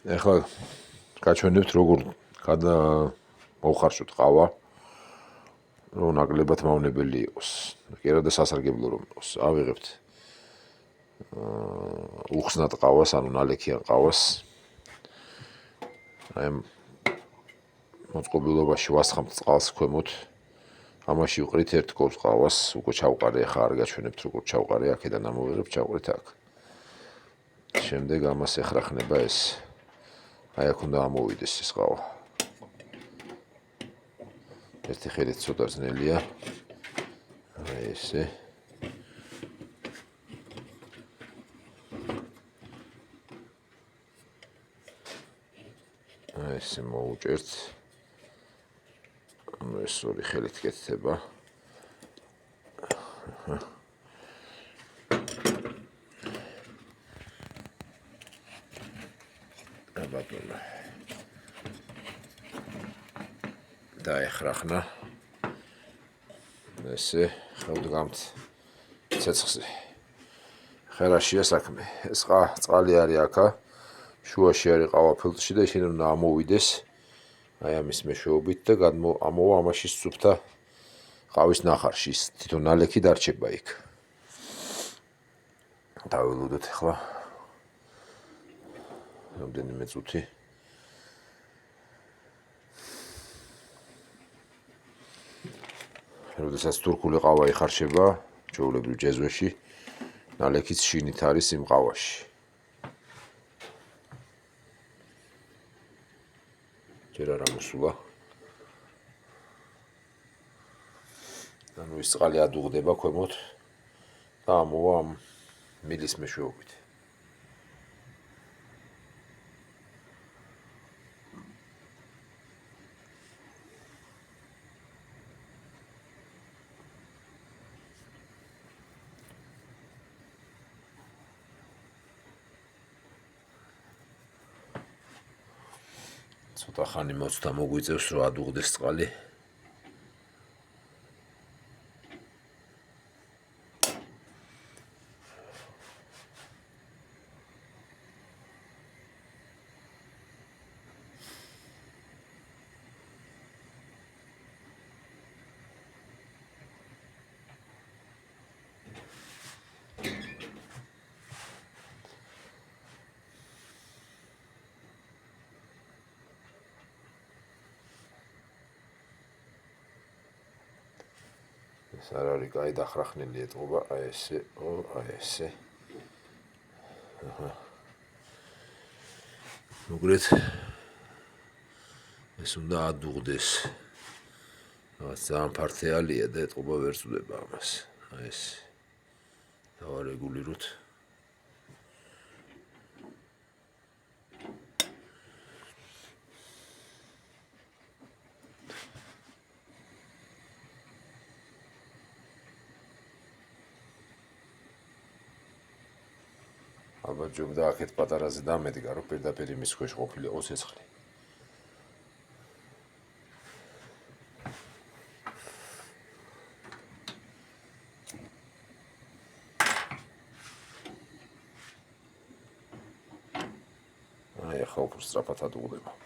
ეხლა გაჩვენებთ როგორ მოვხარშოთ ყავა, რომ ნაკლებად მავნებელი იყოს. კერა და სასარგებლო რომ იყოს. ავიღებთ უხსნად ყავას, ანუ ნალექიან ყავას. აი მოწყობილობაში ვასხამთ წყალს ქვემოთ. ამაში ვყრით ერთ კობს ყავას, უკვე ჩავყარე, ახლა არ გაჩვენებთ როგორ ჩავყარე, აქედან ამოვიღებთ, ჩავყრით აქ. შემდეგ ამას ეხრახნება ეს. აი აქ უნდა ამოვიდეს ეს ყავა. ერთი ხელით ცოტა ძნელია. აი ესე. აი ესე მოვუჭერთ. ანუ ეს ორი ხელით კეთდება. ბატონო. დაეხრახნა. ესე ხევდგამთ ცეცხლზე. ხერაშია საქმე. ეს წყალი არის აქა. შუაში არის ყავა ფილტრში და ისინი უნდა ამოვიდეს. აი ამის მეშვეობით და ამოვა ამაში სუფთა ყავის ნახარში. თვითონ ნალექი დარჩება იქ. დაველოდოთ ახლა. რამდენიმე წუთი. როდესაც თურქული ყავა იხარშება, ჩვეულებრივ ჯეზვეში, ნალექიც შინით არის იმ ყავაში. ჯერ არ ამოსულა. ანუ ის წყალი ადუღდება ქვემოთ და ამოვა ამ მილის მეშვეობით. ცოტა ხანი მოცდა მოგვიწევს რომ ადუღდეს წყალი. ეს არ არის კაი დახრახნილი ეტყობა, აი ესე, აი ესე. მოგრეთ ეს უნდა ადუღდეს. რაღაც ძალიან ფართეალია და ეტყობა ვერ წვდება ამას. აი ეს. დავარეგულიროთ. ალბათ ჯობდა აქეთ პატარაზე დამედგა, რომ პირდაპირ იმის ქვეშ ყოფილიყო ცეცხლი. აი ახლა უფრო სწრაფად ადუღდება.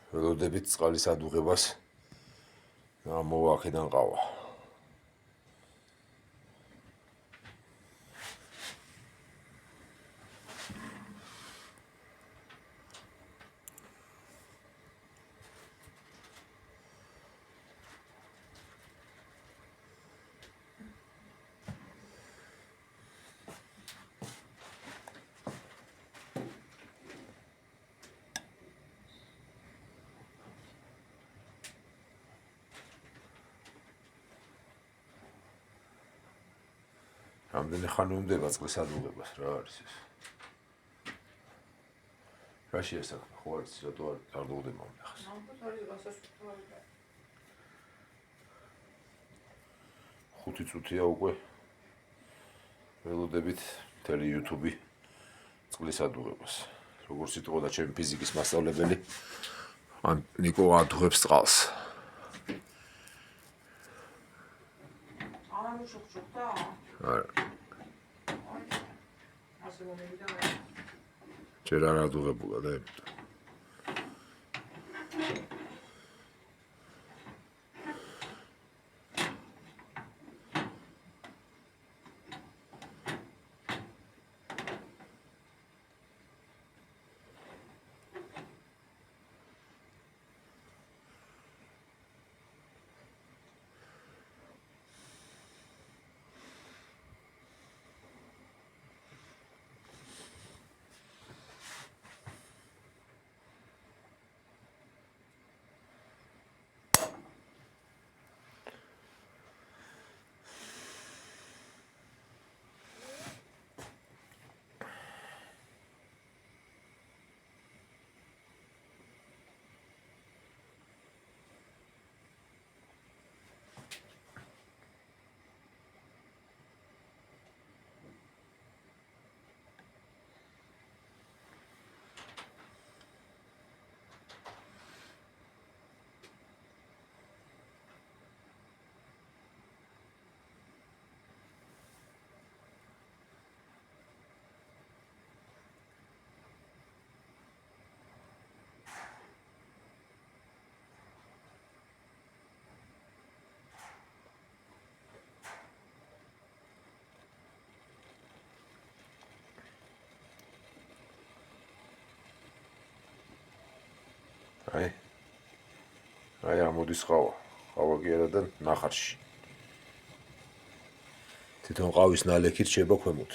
ველოდებით წყალის ადუღებას ამოვა აქედან ყავა. რამდენი ხანი უნდება წყლის ადუღებას, რა არის ეს? რაშია საქმე? ხო არის, რატო არ დუღდება ახლა? ალბათ არის გასაშფოთებელი. 5 წუთია უკვე. ველოდებით მთელი YouTube წყლის ადუღებას. როგორც იტყოდა ჩემი ფიზიკის მასწავლებელი, ნიკო ადუღებს წყალს. არა. ჯერ არ ადუღებულა და აი ამოდის ყავა კი არა და ნახარში. თვითონ ყავის ნალექი რჩება ქვემოთ.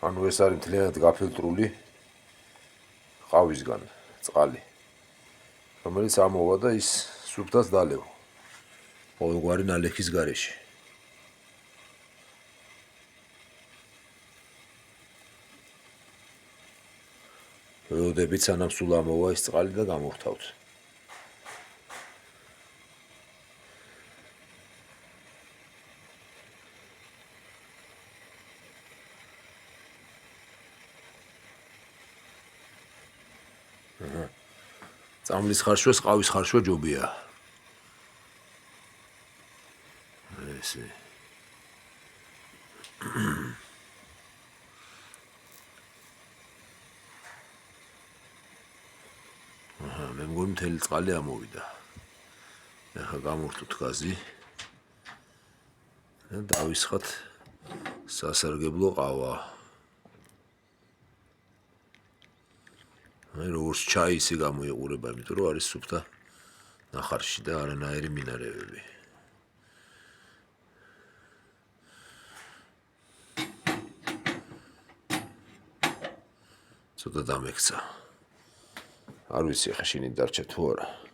ანუ ეს არის მთლიანად გაფილტრული ყავისგან წყალი, რომელიც ამოვა და ის სუფთას დალევა ყოველგვარი ნალექის გარეშე. ველოდებით სანამ სულ ამოვა ის წყალი და გამოვთავთ. წამლის ხარშვას ყავის ხარშვა ჯობია. ესე. მე მგონი მთელი წყალი ამოვიდა. ახლა გამოვხტოთ გაზი და დავისხათ სასარგებლო ყავა. როგორც ჩაი ისე გამოიყურება, იმიტომ რომ არის სუფთა ნახარში და არანაირი მინარევები. ცოტა დამექცა. არ ვიცი ხა შინი დარჩა თუ არა.